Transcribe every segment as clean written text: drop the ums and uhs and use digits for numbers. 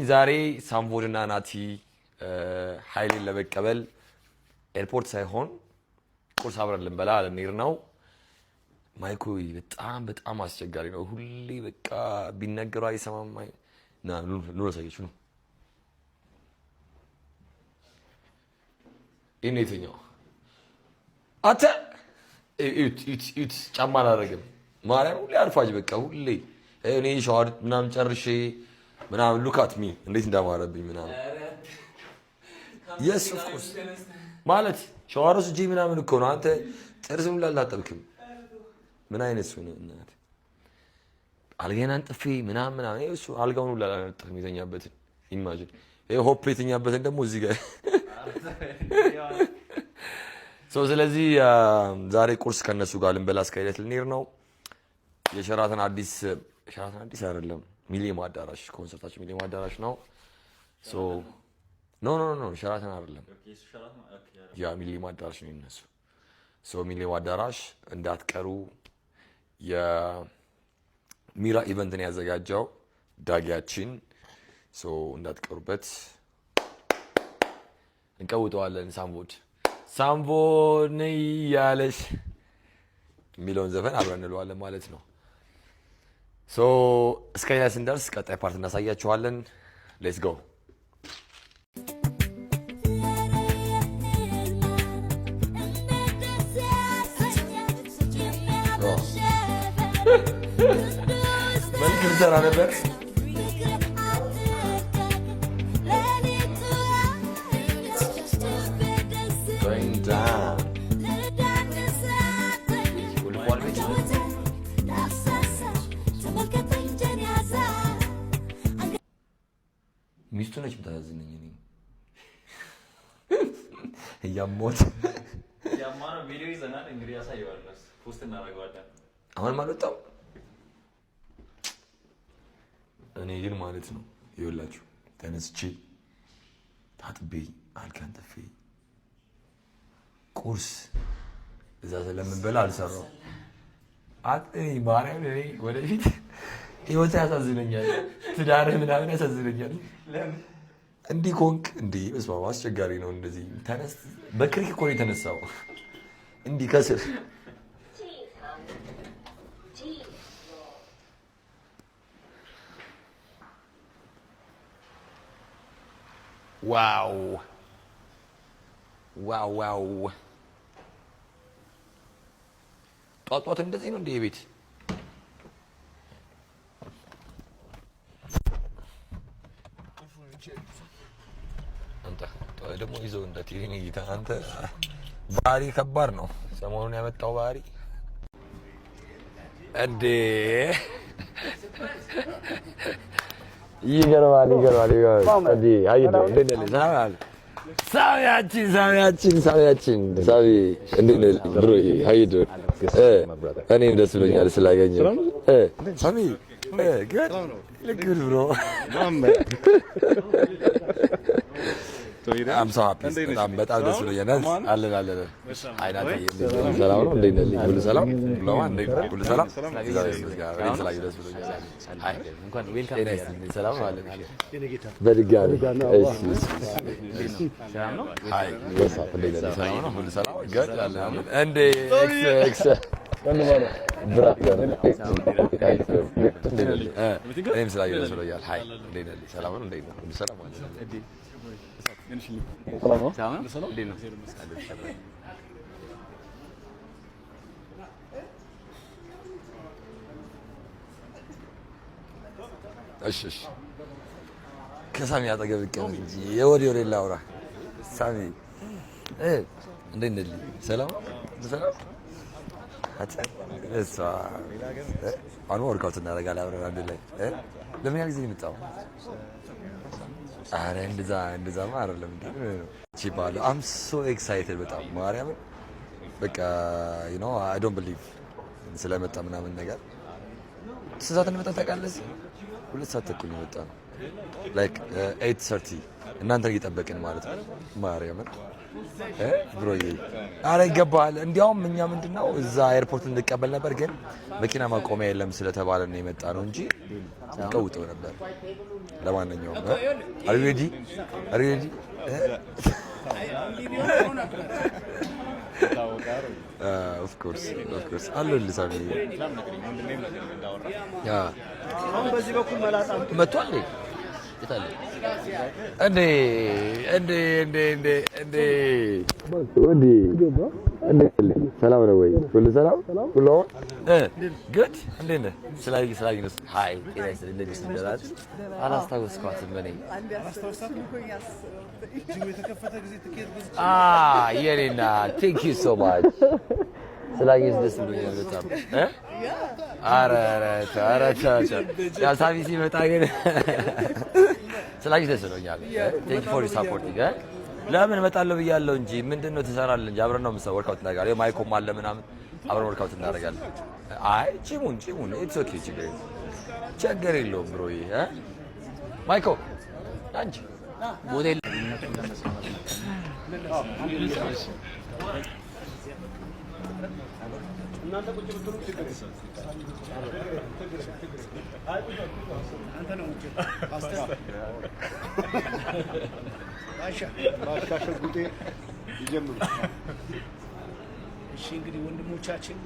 ዛሬ ሳምቦድና ናቲ ኃይሌን ለመቀበል ኤርፖርት ሳይሆን ቁርስ አብረን ልንበላ ልንሄድ ነው። ማይኩ በጣም አስቸጋሪ ነው። ሁሌ በቃ ቢነገረው አይሰማም። ና ኑሮ ሳይች ነው ኢኔትኛው አተ ኢት ጫማ አላደረግም። ማርያም ሁሌ አርፋጅ በቃ ሁሌ እኔ ሻወር ምናምን ጨርሼ ምናምን ሉካት ሚ እንዴት እንዳማረብኝ ምናምን የስ ኦፍ ኮርስ ማለት ሻወር ወስጄ ምናምን እኮ ነው። አንተ ጥርስም ላላጠብክም ምን አይነት ሰው ነህ እናት? አልጋዬን አንጥፌ ምናምን እሱ አልጋውን ሁላ ላላጠብም የተኛበትን ኢማጂን ሆፕ የተኛበትን ደግሞ እዚህ ጋር ስለዚህ ዛሬ ቁርስ ከነሱ ጋር ልንበላ እስከ ልንሄድ ነው። የሸራተን አዲስ አይደለም ሚሊኒየም አዳራሽ ኮንሰርታችን ሚሊኒየም አዳራሽ ነው። ኖ ሸራተን አይደለም ያ ሚሊኒየም አዳራሽ ነው የነሱ። ሚሊኒየም አዳራሽ እንዳትቀሩ። የሚራ ኢቨንትን ያዘጋጀው ዳጊያችን እንዳትቀሩበት። እንቀውጠዋለን። ሳምቦድ ያለሽ የሚለውን ዘፈን አብረን እንለዋለን ማለት ነው። እስከ ሌላ ስንደርስ ቀጣይ ፓርት እናሳያችኋለን። ሌትስ ጎ። መልክ ልሰራ ነበር ሚስቱ ነች የምታሳዝነኝ። እኔ እያሞት ያማነው ቪዲዮ ይዘናል እንግዲህ ያሳየዋለሁ፣ ፖስት እናደርገዋለን። አሁንም አልወጣም። እኔ ግን ማለት ነው ይኸውላችሁ ተነስቼ ታጥቤ አልጋ አንጥፌ ቁርስ እዛ ስለምንበላ አልሰራው ማርያም እኔ ወደፊት ህይወት ያሳዝነኛል፣ ትዳርህ ምናምን ያሳዝነኛል። እንዲህ ኮንክ እንዲህ በስመ አብ አስቸጋሪ ነው። እንደዚህ ተነስ በክሪክ እኮ ነው የተነሳው እንዲህ ከስር ዋው ጧት እንደዚህ ነው እንደ ቤት ደግሞ ይዘው እንደ ቲቪ እይታ አንተ ባህሪ ከባድ ነው። ሰሞኑን ያመጣው ባህሪ እንዴ ይገርማል። እንዴ አይደ እንደነለ ሳሚያችን እንደነለ ብሮ አይደ እኔም ደስ ብሎኛል ስላገኘሁ ሳሚ ልግር ብሮ አምሳ በጣም ደስ ብሎኛል። አለን አይናት ሰላም ነው። እንዴት ነህ? ሁሉ ሰላም ሁሉ ሰላም ስላየሁ ደስ ብሎኛል። አይ እንኳን ዌልካም ሰላም ነው አለን በድጋሚ ሰላም ነው። አይ ወሳፍ እንዴት ነህ? ሰላም ነው። ሁሉ ሰላም ገድ አለን እንዴ ኤክስ ብራክ እኔም ስላየሁ ደስ ብሎኛል። አይ እንዴት ነህ? ሰላም ነው። እንዴት ነህ? ሁሉ ሰላም አለን እሺ ከሳሚ አጠገብ ቀን እንጂ የወሬ ላውራ። ሳሚ እንዴት ነህ? ሰላም አሁን ወርካውት እናደርጋለን አብረን አንድ ላይ። ለምን ያህል ጊዜ የመጣው? አረ እንደዛማ አይደለም እንዴ ሲባል አም ሶ ኤክሳይትድ በጣም ማርያም በቃ you know I don't believe ስለመጣ ምናምን ነገር ስዛት እንመጣ ታውቃለህ። 2 ሰዓት ተኩል ነው የመጣ ነው like 8:30 እናንተን እየጠበቅን ማለት ነው። ማርያም ብሮዬ አረ ይገባል እንዲያውም እኛ ምንድነው እዛ ኤርፖርት እንድቀበል ነበር ግን መኪና ማቆሚያ የለም ስለተባለ ነው የመጣ ነው እንጂ ቀውጠው ነበር ለማንኛውም are you ready of course አለው ልሳኔ ያ አሁን በዚህ በኩል መላጣ መጥቷል ሰላም ነው ወይ? ሁሉ ሰላም ሁሉ good እንዴት ነህ? ስላጊ ነው ሃይ ኤስ እንደዚህ እንደላት አላስታውስኳትም እኔ የኔና thank you so much ስላጊስ ደስ ብሎኛል በጣም አረ ያ ሳቢ ሲመጣ ግን ስላጊስ ደስ ብሎኛል thank you for your support ለምን እመጣለሁ ብያለሁ እንጂ ምንድነው ትሰራለህ እንጂ አብረን ነው የምንሰራው ወርካውት እናደርጋለን ማይኮም አለ ምናምን አብረን ወርካውት እናደርጋለን አይ ጂሙን it's okay ችግር የለውም ብሮዬ ማይኮ አንቺ ሞዴል እናንተ ቁጭ ብትሉ ችግር አንተ ነው ባሻ ጉዴ ይጀምሩ እሺ እንግዲህ ወንድሞቻችን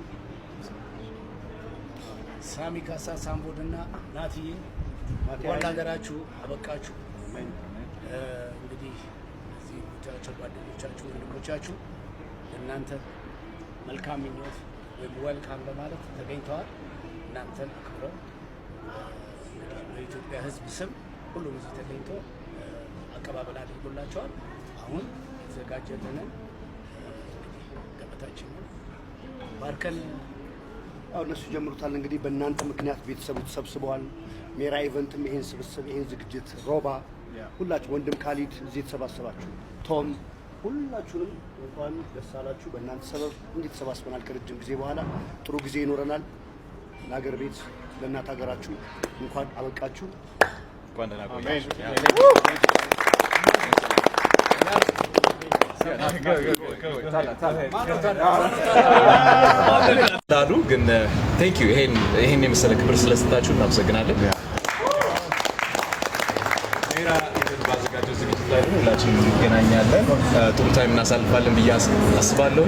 ሳሚ ካሳ ሳምቦድና ናቲዬ እንኳን ሀገራችሁ አበቃችሁ እንግዲህ እዚህ ብቻቸው ጓደኞቻችሁ ወንድሞቻችሁ እናንተ መልካም ምኞት ወይ ዌልካም በማለት ተገኝተዋል እናንተን አክብረው በኢትዮጵያ ሕዝብ ስም ሁሉም እዚህ ተገኝቶ አቀባበል አድርጎላቸዋል አሁን ተዘጋጀልን ገበታችን ባርከን አሁን እነሱ ጀምሩታል እንግዲህ በእናንተ ምክንያት ቤተሰቡ ተሰብስበዋል ሜራ ኢቨንትም ይሄን ስብስብ ይሄን ዝግጅት ሮባ ሁላችሁ ወንድም ካሊድ እዚህ ተሰባሰባችሁ ቶም ሁላችሁንም እንኳን ደስ አላችሁ በእናንተ ሰበብ እንዴት ተሰባስበናል ከረጅም ጊዜ በኋላ ጥሩ ጊዜ ይኖረናል ለሀገር ቤት ለእናት ሀገራችሁ እንኳን አበቃችሁ እንኳን ደህና ቆያችሁ ዳዱ ግን ቴንክ ዩ ይሄን የመሰለ ክብር ስለሰጣችሁ እናመሰግናለን ሜራ ባዘጋጀው ዝግጅት ላይ ሁላችንም እንገናኛለን ጥሩ ታይም እናሳልፋለን ብዬ አስባለሁ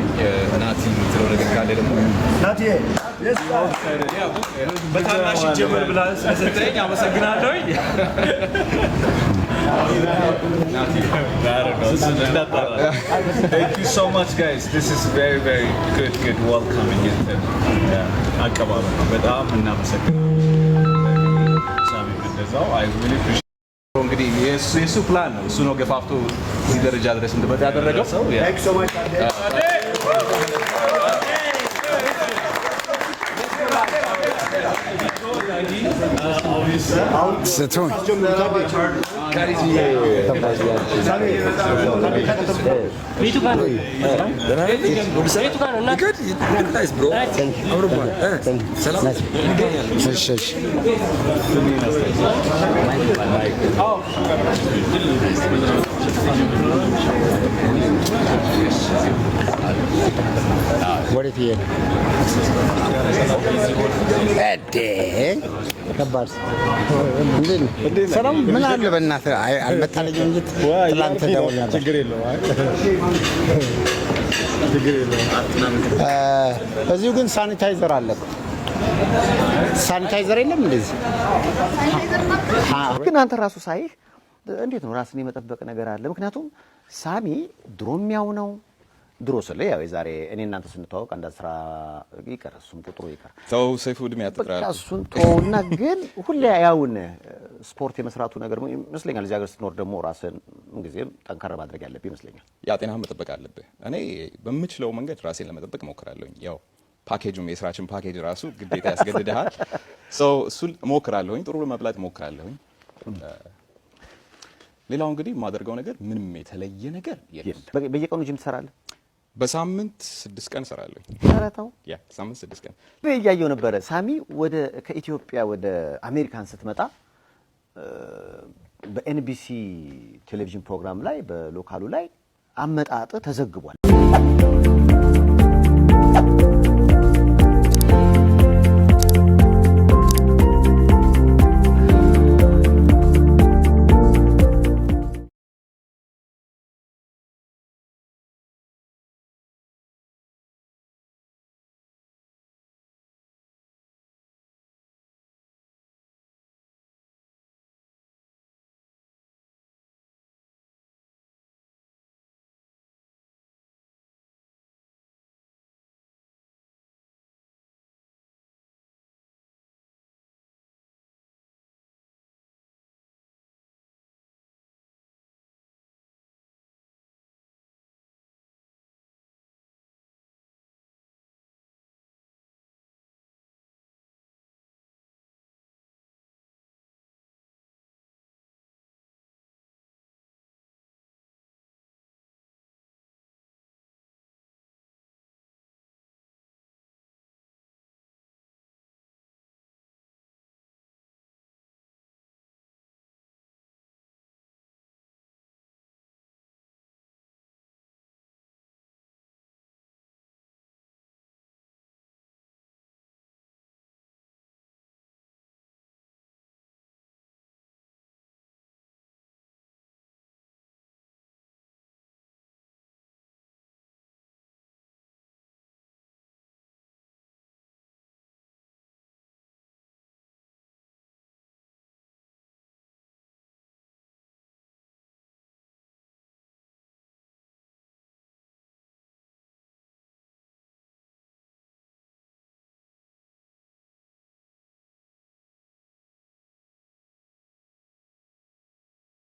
ናቲ የምትለው ነገር ካለ ደግሞ ናቲ በታናሽ ጀመር ብላ ስለሰጠኝ አመሰግናለሁ Thank you so much, guys. This is very, very good welcoming. አቀባበል በጣም እናመሰግናለን። ሳሚ እንደዛው I really appreciate እንግዲህ የሱ ፕላን ነው እሱ ነው ገፋፍቶ እዚህ ደረጃ ድረስ እንድመጣ ያደረገው Thank you so much. ستون ወዴት ይሄ ከባድ ሰላም ምን አለ በእናትህ አልመጣልኝም እንጂ ትላንት ደውል ነበር ችግር የለውም እዚሁ ግን ሳኒታይዘር አለ ሳኒታይዘር የለም እንደዚህ ግን አንተ ራሱ ሳይህ እንዴት ነው ራስን የመጠበቅ ነገር አለ ምክንያቱም ሳሚ ድሮም ያው ነው ድሮ ስለ ያው የዛሬ እኔ እናንተ ስንተዋወቅ አንድ 10 ይቀር እሱም ቁጥሩ ይቀር ተው ሰይፉ እድሜ ያጥራል እሱን ተውና ግን ሁሌ ያውን ስፖርት የመስራቱ ነገር ይመስለኛል እዚህ ሀገር ስትኖር ደግሞ ራስን እንግዲህ ጠንካራ ማድረግ ያለብህ ይመስለኛል ያ ጤናህን መጠበቅ አለብህ እኔ በምችለው መንገድ ራሴን ለመጠበቅ ሞክራለሁኝ ያው ፓኬጁም የስራችን ፓኬጅ ራሱ ግዴታ ያስገድድሃል እሱን ሞክራለሁኝ ጥሩ መብላት ሞክራለሁኝ ሌላው እንግዲህ ማደርገው ነገር ምንም የተለየ ነገር የለም በየቀኑ ጂም ትሰራለህ በሳምንት 6 ቀን እሰራለሁ አራታው ያ ሳምንት 6 ቀን በያየው ነበር ሳሚ ወደ ከኢትዮጵያ ወደ አሜሪካን ስትመጣ በኤንቢሲ ቴሌቪዥን ፕሮግራም ላይ በሎካሉ ላይ አመጣጥ ተዘግቧል።